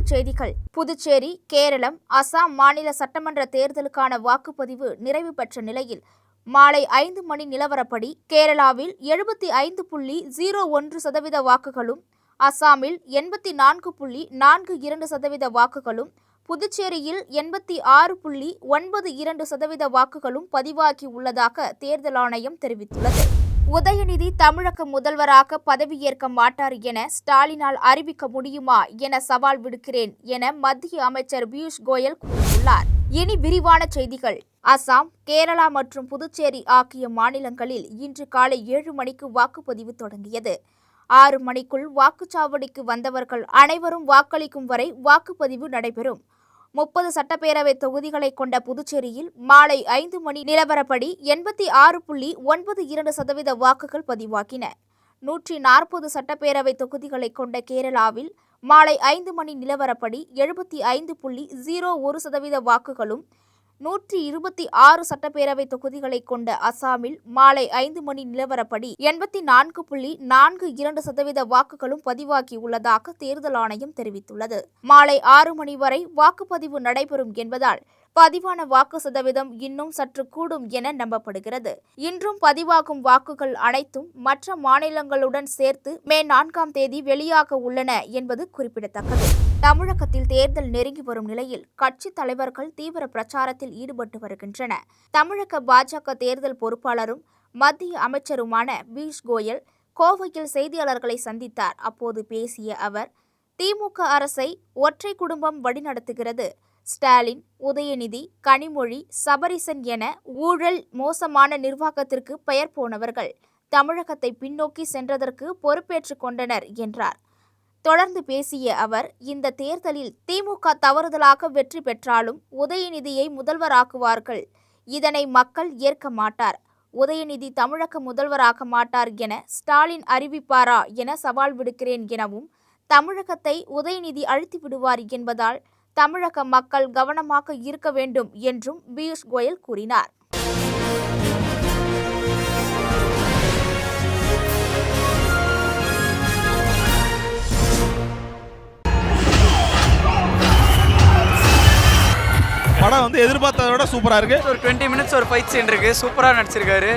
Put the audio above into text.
தலைப்புச் செய்திகள். புதுச்சேரி, கேரளம், அசாம் மாநில சட்டமன்ற தேர்தலுக்கான வாக்குப்பதிவு நிறைவு பெற்ற நிலையில் மாலை 5 மணி நிலவரப்படி கேரளாவில் 75.01% வாக்குகளும், அசாமில் 84.42% வாக்குகளும், புதுச்சேரியில் 86.92% வாக்குகளும் பதிவாகி உள்ளதாக தேர்தல் ஆணையம் தெரிவித்துள்ளது. உதயநிதி தமிழக முதல்வராக பதவியேற்க மாட்டார் என ஸ்டாலினால் அறிவிக்க முடியுமா என சவால் விடுக்கிறேன் என மத்திய அமைச்சர் பியூஷ் கோயல் கூறியுள்ளார். இனி விரிவான செய்திகள். அசாம், கேரளா மற்றும் புதுச்சேரி ஆகிய மாநிலங்களில் இன்று காலை 7 மணிக்கு வாக்குப்பதிவு தொடங்கியது. 6 மணிக்குள் வாக்குச்சாவடிக்கு வந்தவர்கள் அனைவரும் வாக்களிக்கும் வரை வாக்குப்பதிவு நடைபெறும். 30 சட்டப்பேரவை தொகுதிகளை கொண்ட புதுச்சேரியில் மாலை 5 மணி நிலவரப்படி 86.92% வாக்குகள் பதிவாகின. 140 சட்டப்பேரவை தொகுதிகளை கொண்ட கேரளாவில் மாலை 5 மணி நிலவரப்படி 75.01% வாக்குகளும், 126 சட்டப்பேரவை தொகுதிகளை கொண்ட அசாமில் மாலை 5 மணி நிலவரப்படி 84.42% வாக்குகளும் பதிவாகி உள்ளதாக தேர்தல் ஆணையம் தெரிவித்துள்ளது. மாலை 6 மணி வரை வாக்குப்பதிவு நடைபெறும் என்பதால் பதிவான வாக்கு சதவீதம் இன்னும் சற்று கூடும் என நம்பப்படுகிறது. இன்றும் பதிவாகும் வாக்குகள் அனைத்தும் மற்ற மாநிலங்களுடன் சேர்த்து மே 4ஆம் தேதி வெளியாக உள்ளன என்பது குறிப்பிடத்தக்கது. தமிழகத்தில் தேர்தல் நெருங்கி வரும் நிலையில் கட்சித் தலைவர்கள் தீவிர பிரச்சாரத்தில் ஈடுபட்டு வருகின்றனர். தமிழக பாஜக தேர்தல் பொறுப்பாளரும் மத்திய அமைச்சருமான பியூஷ் கோயல் கோவையில் செய்தியாளர்களை சந்தித்தார். அப்போது பேசிய அவர், திமுக அரசை ஒற்றை குடும்பம் வழிநடத்துகிறது. ஸ்டாலின், உதயநிதி, கனிமொழி, சபரிசன் என ஊழல் மோசமான நிர்வாகத்திற்கு பெயர் போனவர்கள் தமிழகத்தை பின்னோக்கி சென்றதற்கு பொறுப்பேற்றுக் கொண்டனர் என்றார். தொடர்ந்து பேசிய அவர், இந்த தேர்தலில் திமுக தவறுதலாக வெற்றி பெற்றாலும் உதயநிதியை முதல்வராக்குவார்கள். இதனை மக்கள் ஏற்க மாட்டார். உதயநிதி தமிழக முதல்வராக மாட்டார் என ஸ்டாலின் அறிவிப்பாரா என சவால் விடுக்கிறேன் எனவும், தமிழகத்தை உதயநிதி அழித்து விடுவார் என்பதால் தமிழக மக்கள் கவனமாக இருக்க வேண்டும் என்றும் பியூஷ் கோயல் கூறினார். படம் எதிர்பார்த்ததை விட சூப்பரா இருக்கு. ஒரு 20 மினிட்ஸ் ஒரு ஃபைட் சீன் இருக்கு. சூப்பரா நடிச்சிருக்காரு.